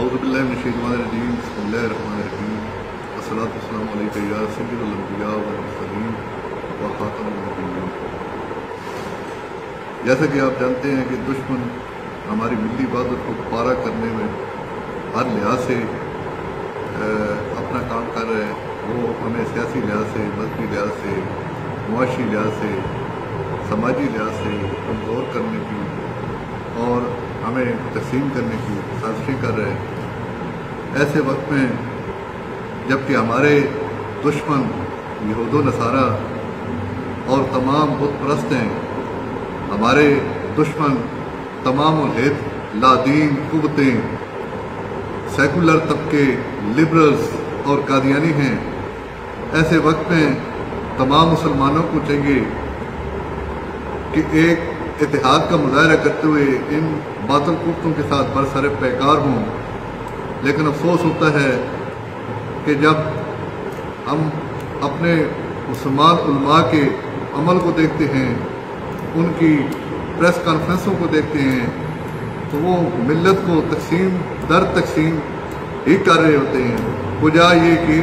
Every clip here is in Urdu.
اعوذ باللہ من الشیطان الرجیم بسم اللہ الرحمن الرحیم الصلاۃ والسلام علیکہ یا سید الانبیاء والمرسلین و خاتم النبیین۔ جیسا کہ آپ جانتے ہیں کہ دشمن ہماری ملی عبادت کو پارا کرنے میں ہر لحاظ سے اپنا کام کر رہے ہیں۔ وہ ہمیں سیاسی لحاظ سے، مذہبی لحاظ سے، معاشی لحاظ سے، سماجی لحاظ سے کمزور کرنے کی اور ہمیں تقسیم کرنے کی سازشیں کر رہے ہیں۔ ایسے وقت میں جبکہ ہمارے دشمن یہود و نصارہ اور تمام بت پرست ہیں، ہمارے دشمن تمام الحد لادین قوتیں، سیکولر طبقے، لبرلز اور قادیانی ہیں، ایسے وقت میں تمام مسلمانوں کو چاہیے کہ ایک اتحاد کا مظاہرہ کرتے ہوئے ان باطل قوتوں کے ساتھ برسر پیکار ہوں۔ لیکن افسوس ہوتا ہے کہ جب ہم اپنے مسلمان علماء کے عمل کو دیکھتے ہیں، ان کی پریس کانفرنسوں کو دیکھتے ہیں، تو وہ ملت کو تقسیم در تقسیم ہی کر رہے ہوتے ہیں، بجائے یہ کہ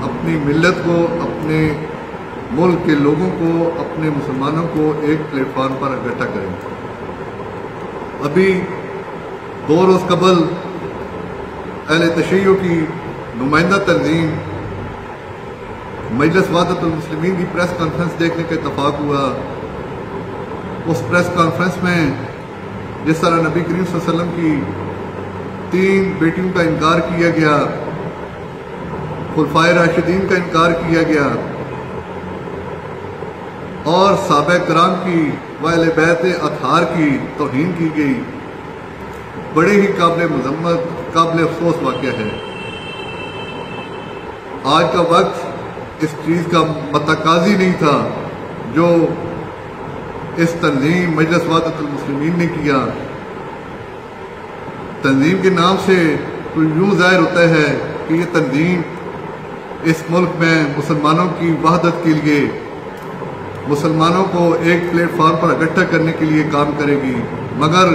اپنی ملت کو، اپنے ملک کے لوگوں کو، اپنے مسلمانوں کو ایک پلیٹ فارم پر اکٹھا کریں۔ ابھی 2 روز قبل اہل تشیع کی نمائندہ تنظیم مجلس وحدت المسلمین کی پریس کانفرنس دیکھنے کا اتفاق ہوا۔ اس پریس کانفرنس میں جس طرح نبی کریم صلی اللہ علیہ وسلم کی 3 بیٹیوں کا انکار کیا گیا، خلفائے راشدین کا انکار کیا گیا اور صحابہ کرام کی و اہل بیت اطہار کی توہین کی گئی، بڑے ہی قابل مذمت، قابل افسوس واقعہ ہے۔ آج کا وقت اس چیز کا متقاضی نہیں تھا جو اس تنظیم مجلس وحدت المسلمین نے کیا۔ تنظیم کے نام سے تو یوں ظاہر ہوتا ہے کہ یہ تنظیم اس ملک میں مسلمانوں کی وحدت کے لیے، مسلمانوں کو ایک پلیٹ فارم پر اکٹھا کرنے کے لیے کام کرے گی، مگر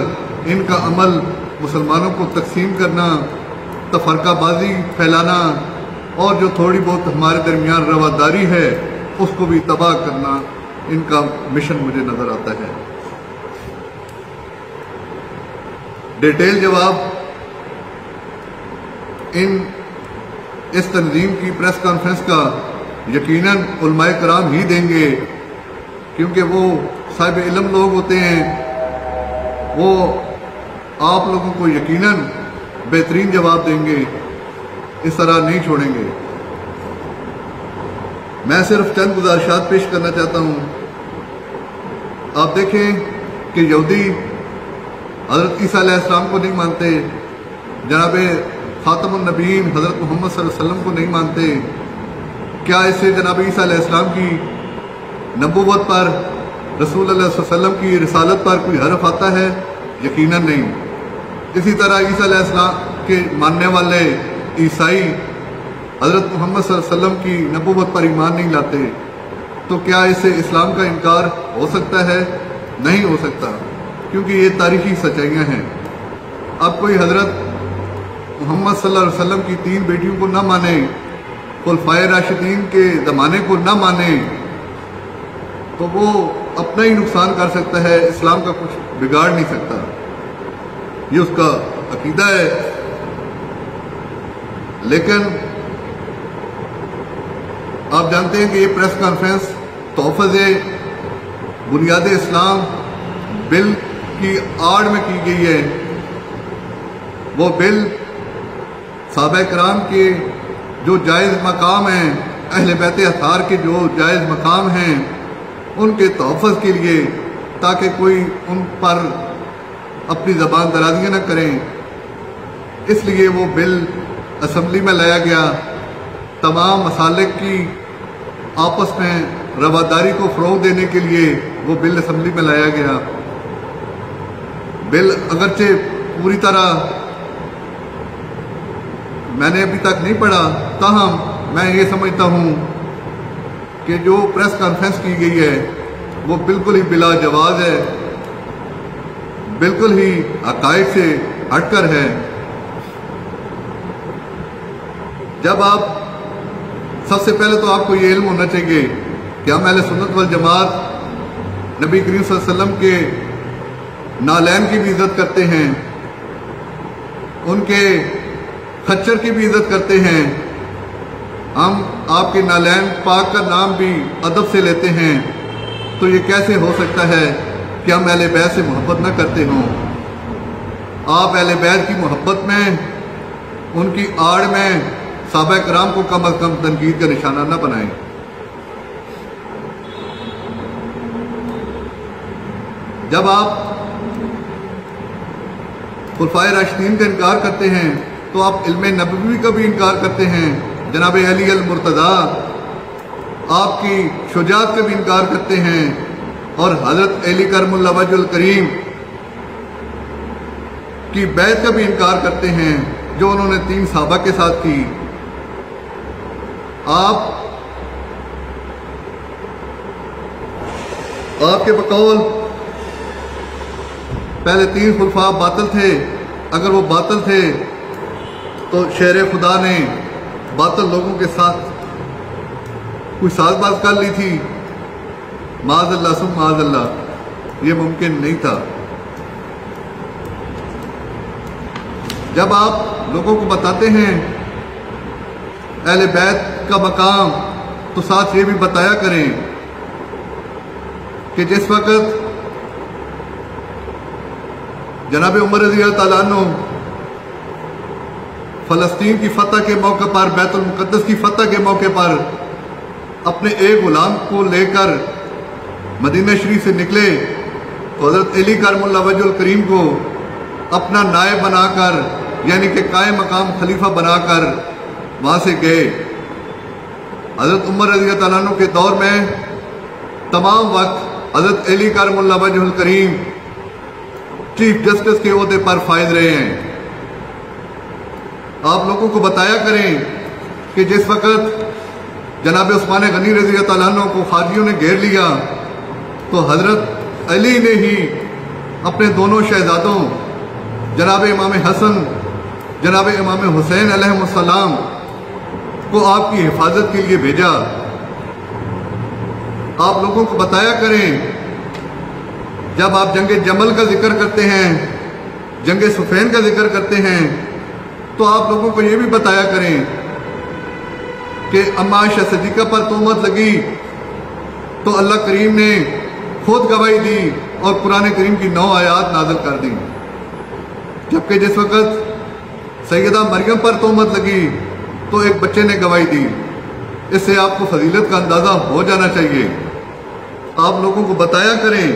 ان کا عمل مسلمانوں کو تقسیم کرنا، تفرقہ بازی پھیلانا اور جو تھوڑی بہت ہمارے درمیان رواداری ہے اس کو بھی تباہ کرنا، ان کا مشن مجھے نظر آتا ہے۔ ڈیٹیل جواب اس تنظیم کی پریس کانفرنس کا یقیناً علماء کرام ہی دیں گے، کیونکہ وہ صاحب علم لوگ ہوتے ہیں، وہ آپ لوگوں کو یقیناً بہترین جواب دیں گے، اس طرح نہیں چھوڑیں گے۔ میں صرف چند گزارشات پیش کرنا چاہتا ہوں۔ آپ دیکھیں کہ یہودی حضرت عیسیٰ علیہ السلام کو نہیں مانتے، جناب خاتم النبیین حضرت محمد صلی اللہ علیہ وسلم کو نہیں مانتے۔ کیا اس سے جناب عیسیٰ علیہ السلام کی نبوت پر، رسول اللہ صلی اللہ علیہ وسلم کی رسالت پر کوئی حرف آتا ہے؟ یقیناً نہیں۔ اسی طرح عیسیٰ علیہ السلام کے ماننے والے عیسائی حضرت محمد صلی اللہ علیہ وسلم کی نبوت پر ایمان نہیں لاتے، تو کیا اس سے اسلام کا انکار ہو سکتا ہے؟ نہیں ہو سکتا، کیونکہ یہ تاریخی سچائیاں ہیں۔ اب کوئی حضرت محمد صلی اللہ علیہ وسلم کی 3 بیٹیوں کو نہ مانے، خلفائے راشدین کے زمانے کو نہ مانے، تو وہ اپنا ہی نقصان کر سکتا ہے، اسلام کا کچھ بگاڑ نہیں سکتا۔ یہ اس کا عقیدہ ہے۔ لیکن آپ جانتے ہیں کہ یہ پریس کانفرنس تحفظ بنیاد اسلام بل کی آڑ میں کی گئی ہے۔ وہ بل صحابہ کرام کے جو جائز مقام ہیں، اہل بیت اطہار کے جو جائز مقام ہیں، ان کے تحفظ کے لیے، تاکہ کوئی ان پر اپنی زبان درازیاں نہ کریں، اس لیے وہ بل اسمبلی میں لایا گیا۔ تمام مسالک کی آپس میں رواداری کو فروغ دینے کے لیے وہ بل اسمبلی میں لایا گیا۔ بل اگرچہ پوری طرح میں نے ابھی تک نہیں پڑھا، تاہم میں یہ سمجھتا ہوں کہ جو پریس کانفرنس کی گئی ہے وہ بالکل ہی بلا جواز ہے، بالکل ہی حقائق سے ہٹ کر ہے۔ جب آپ سب سے پہلے تو آپ کو یہ علم ہونا چاہیے کہ ہم اہل سنت والجماعت نبی کریم صلی اللہ علیہ وسلم کے نالین کی بھی عزت کرتے ہیں، ان کے خچر کی بھی عزت کرتے ہیں، ہم آپ کے نالین پاک کا نام بھی ادب سے لیتے ہیں، تو یہ کیسے ہو سکتا ہے کہ ہم اہل بیت سے محبت نہ کرتے ہوں؟ آپ اہل بیت کی محبت میں، ان کی آڑ میں صحابہ کرام کو کم از کم تنقید کا نشانہ نہ بنائیں۔ جب آپ خلفائے راشدین کا انکار کرتے ہیں تو آپ علم نبوی کا بھی انکار کرتے ہیں، جناب علی المرتضیٰ آپ کی شجاعت کا بھی انکار کرتے ہیں، اور حضرت علی کرم اللہ وجہ الکریم کی بیعت کا بھی انکار کرتے ہیں جو انہوں نے 3 صحابہ کے ساتھ کی۔ آپ کے بقول پہلے 3 خلفاء باطل تھے، اگر وہ باطل تھے تو شہر خدا نے باطل لوگوں کے ساتھ کوئی ساز باز کر لی تھی؟ معاذ اللہ ثم معاذ اللہ، یہ ممکن نہیں تھا۔ جب آپ لوگوں کو بتاتے ہیں اہل بیت کا مقام، تو ساتھ یہ بھی بتایا کریں کہ جس وقت جناب عمر رضی اللہ تعالیٰ عنہ فلسطین کی فتح کے موقع پر، بیت المقدس کی فتح کے موقع پر اپنے ایک غلام کو لے کر مدینہ شریف سے نکلے تو حضرت علی کرم اللہ وجہ الکریم کو اپنا نائب بنا کر، یعنی کہ قائم مقام خلیفہ بنا کر وہاں سے گئے۔ حضرت عمر رضی اللہ تعالیٰ عنہ کے دور میں تمام وقت حضرت علی کرم اللہ وجہ الکریم چیف جسٹس کے عہدے پر فائز رہے ہیں۔ آپ لوگوں کو بتایا کریں کہ جس وقت جناب عثمان غنی رضی اللہ تعالیٰ عنہ کو خارجیوں نے گھیر لیا تو حضرت علی نے ہی اپنے دونوں شہزادوں جناب امام حسن، جناب امام حسین علیہ السلام کو آپ کی حفاظت کے لیے بھیجا۔ آپ لوگوں کو بتایا کریں جب آپ جنگ جمل کا ذکر کرتے ہیں، جنگ صفین کا ذکر کرتے ہیں، تو آپ لوگوں کو یہ بھی بتایا کریں کہ اما عائشہ صدیقہ پر تہمت لگی تو اللہ کریم نے خود گواہی دی اور قرآن کریم کی 9 آیات نازل کر دی، جبکہ جس وقت سیدہ مریم پر تہمت لگی تو ایک بچے نے گواہی دی۔ اس سے آپ کو فضیلت کا اندازہ ہو جانا چاہیے۔ آپ لوگوں کو بتایا کریں،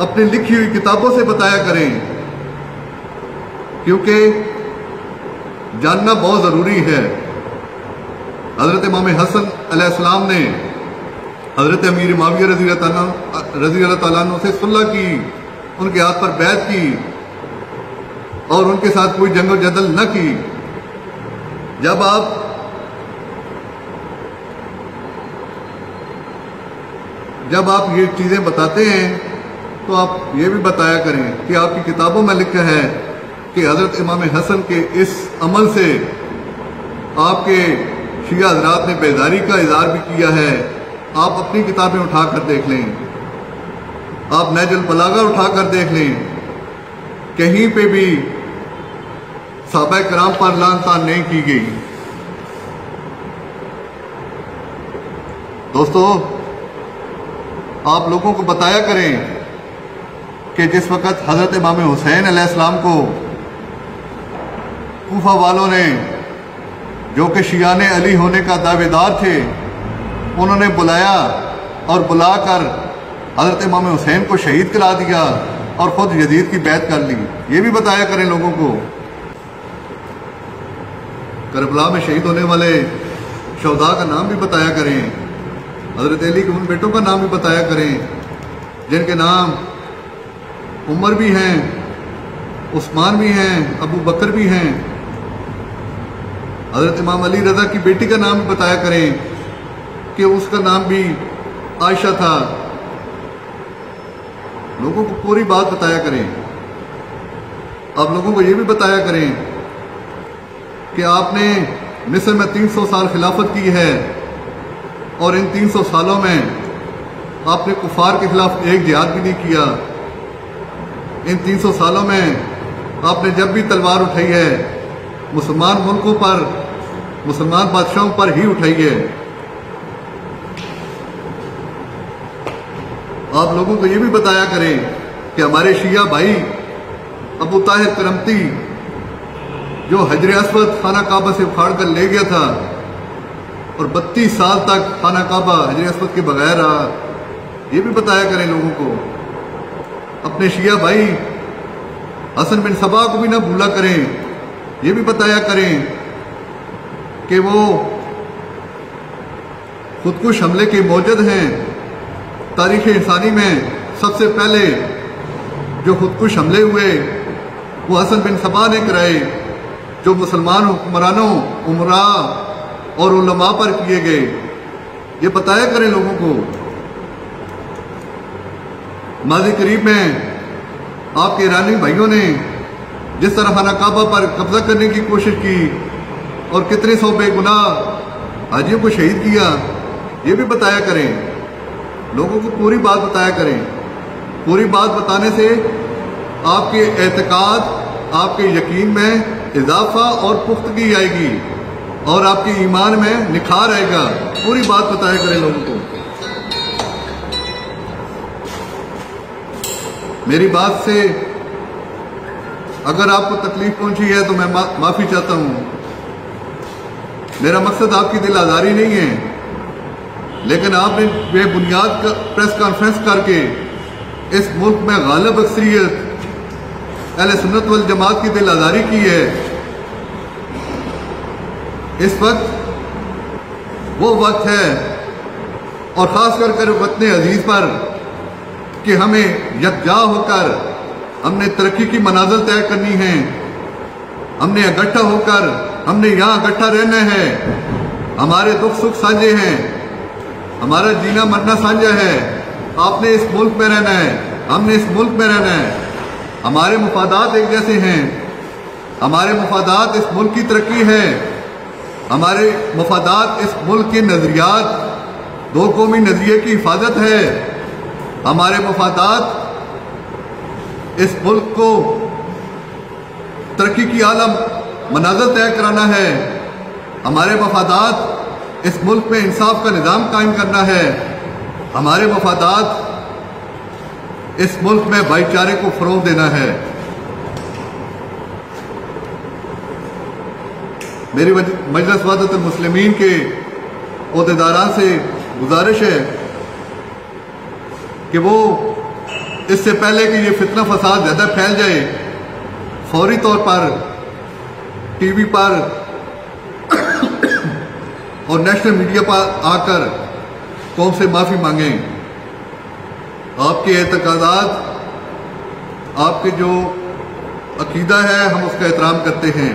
اپنی لکھی ہوئی کتابوں سے بتایا کریں، کیونکہ جاننا بہت ضروری ہے۔ حضرت امام حسن علیہ السلام نے حضرت امیر معاویہ رضی اللہ تعالیٰ عنہ سے صلح کی، ان کے ہاتھ پر بیعت کی اور ان کے ساتھ کوئی جنگ و جدل نہ کی۔ جب آپ یہ چیزیں بتاتے ہیں تو آپ یہ بھی بتایا کریں کہ آپ کی کتابوں میں لکھا ہے کہ حضرت امام حسن کے اس عمل سے آپ کے شیعہ حضرات نے بیداری کا اظہار بھی کیا ہے۔ آپ اپنی کتابیں اٹھا کر دیکھ لیں، آپ نہج البلاغہ اٹھا کر دیکھ لیں، کہیں پہ بھی صحابہ کرام پر لعن طعن نہیں کی گئی۔ دوستو، آپ لوگوں کو بتایا کریں کہ جس وقت حضرت امام حسین علیہ السلام کو کوفہ والوں نے، جو کہ شیعان علی ہونے کا دعوے دار تھے، انہوں نے بلایا اور بلا کر حضرت امام حسین کو شہید کرا دیا اور خود یزید کی بیعت کر لی۔ یہ بھی بتایا کریں لوگوں کو۔ کربلا میں شہید ہونے والے شہداء کا نام بھی بتایا کریں، حضرت علی کے ان بیٹوں کا نام بھی بتایا کریں جن کے نام عمر بھی ہیں، عثمان بھی ہیں، ابو بکر بھی ہیں۔ حضرت امام علی رضا کی بیٹی کا نام بھی بتایا کریں کہ اس کا نام بھی عائشہ تھا۔ لوگوں کو پوری بات بتایا کریں۔ آپ لوگوں کو یہ بھی بتایا کریں کہ آپ نے مصر میں 300 سال خلافت کی ہے اور ان 300 سالوں میں آپ نے کفار کے خلاف ایک جہاد بھی نہیں کیا۔ ان 300 سالوں میں آپ نے جب بھی تلوار اٹھائی ہے مسلمان ملکوں پر، مسلمان بادشاہوں پر ہی اٹھائی ہے۔ آپ لوگوں کو یہ بھی بتایا کریں کہ ہمارے شیعہ بھائی ابو طاہر کرمتی جو حجر اسود خانہ کعبہ سے اکھاڑ کر لے گیا تھا اور 32 سال تک خانہ کعبہ حجر اسود کے بغیر رہا، یہ بھی بتایا کریں لوگوں کو۔ اپنے شیعہ بھائی حسن بن صبا کو بھی نہ بھولا کریں، یہ بھی بتایا کریں کہ وہ خودکش حملے کے موجد ہیں۔ تاریخ انسانی میں سب سے پہلے جو خودکش حملے ہوئے وہ حسن بن صبا نے کرائے، جو مسلمان حکمرانوں، عمراء اور علماء پر کیے گئے۔ یہ بتایا کریں لوگوں کو۔ ماضی قریب میں آپ کے ایرانی بھائیوں نے جس طرح خانہ کعبہ پر قبضہ کرنے کی کوشش کی اور کتنے سو بے گناہ حاجیوں کو شہید کیا، یہ بھی بتایا کریں لوگوں کو، پوری بات بتایا کریں۔ پوری بات بتانے سے آپ کے اعتقاد، آپ کے یقین میں اضافہ اور پختگی آئے گی اور آپ کے ایمان میں نکھار آئے گا۔ پوری بات بتایا کریں لوگوں کو۔ میری بات سے اگر آپ کو تکلیف پہنچی ہے تو میں معافی چاہتا ہوں۔ میرا مقصد آپ کی دل آزاری نہیں ہے، لیکن آپ نے بے بنیاد پریس کانفرنس کر کے اس ملک میں غالب اکثریت اہل سنت والجماعت کی دل آزاری کی ہے۔ اس وقت وہ وقت ہے، اور خاص کر وطن عزیز پر، کہ ہمیں یکجا ہو کر ہم نے ترقی کی منازل طے کرنی ہے۔ ہم نے اکٹھا ہو کر ہم نے یہاں اکٹھا رہنا ہے۔ ہمارے دکھ سکھ سانجھے ہیں، ہمارا جینا مرنا سانجھا ہے۔ آپ نے اس ملک میں رہنا ہے، ہم نے اس ملک میں رہنا ہے۔ ہمارے مفادات ایک جیسے ہیں، ہمارے مفادات اس ملک کی ترقی ہے، ہمارے مفادات اس ملک کے نظریات، دو قومی نظریے کی حفاظت ہے۔ ہمارے مفادات اس ملک کو ترقی کی اعلیٰ منازل طے کرانا ہے۔ ہمارے مفادات اس ملک میں انصاف کا نظام قائم کرنا ہے۔ ہمارے مفادات اس ملک میں بھائی چارے کو فروغ دینا ہے۔ میری مجلس وحدت المسلمین کے عہدیداران سے گزارش ہے کہ وہ اس سے پہلے کہ یہ فتنہ فساد زیادہ پھیل جائے، فوری طور پر ٹی وی پر اور نیشنل میڈیا پر آ کر قوم سے معافی مانگیں۔ آپ کے اعتقادات، آپ کے جو عقیدہ ہے ہم اس کا احترام کرتے ہیں،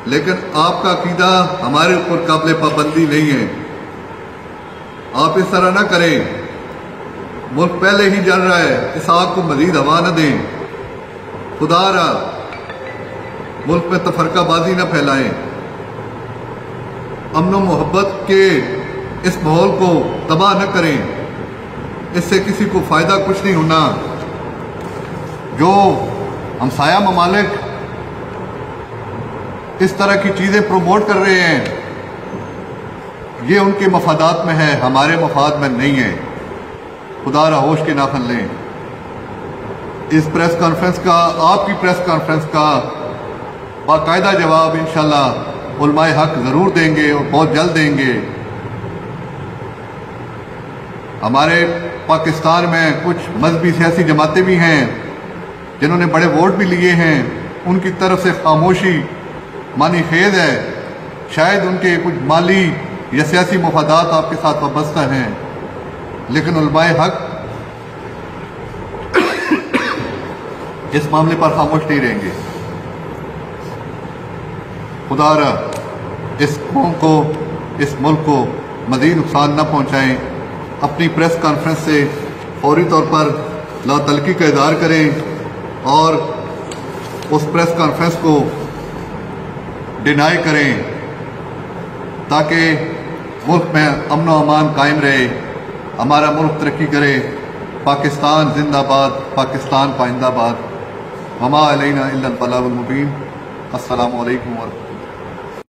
لیکن آپ کا عقیدہ ہمارے اوپر قابل پابندی نہیں ہے۔ آپ اس طرح نہ کریں، ملک پہلے ہی جل رہا ہے، اس آگ کو مزید ہوا نہ دیں۔ خدا را ملک میں تفرقہ بازی نہ پھیلائیں، امن و محبت کے اس ماحول کو تباہ نہ کریں، اس سے کسی کو فائدہ کچھ نہیں ہونا۔ جو ہمسایہ ممالک اس طرح کی چیزیں پروموٹ کر رہے ہیں، یہ ان کے مفادات میں ہے، ہمارے مفاد میں نہیں ہے۔ خدا را ہوش کے ناخن لیں۔ اس پریس کانفرنس کا، آپ کی پریس کانفرنس کا باقاعدہ جواب انشاءاللہ علماء حق ضرور دیں گے اور بہت جلد دیں گے۔ ہمارے پاکستان میں کچھ مذہبی سیاسی جماعتیں بھی ہیں جنہوں نے بڑے ووٹ بھی لیے ہیں، ان کی طرف سے خاموشی معنی خیز ہے۔ شاید ان کے کچھ مالی یا سیاسی مفادات آپ کے ساتھ وابستہ ہیں، لیکن علماء حق اس معاملے پر خاموش نہیں رہیں گے۔ خدا را اس قوم کو، اس ملک کو مزید نقصان نہ پہنچائیں۔ اپنی پریس کانفرنس سے فوری طور پر لا تلقی کا اظہار کریں اور اس پریس کانفرنس کو ڈینائی کریں تاکہ ملک میں امن و امان قائم رہے، ہمارا ملک ترقی کرے۔ پاکستان زندہ باد، پاکستان پائندہ باد۔ وما علینا الا البلاغ المبین۔ السلام علیکم ورحمۃ اللہ۔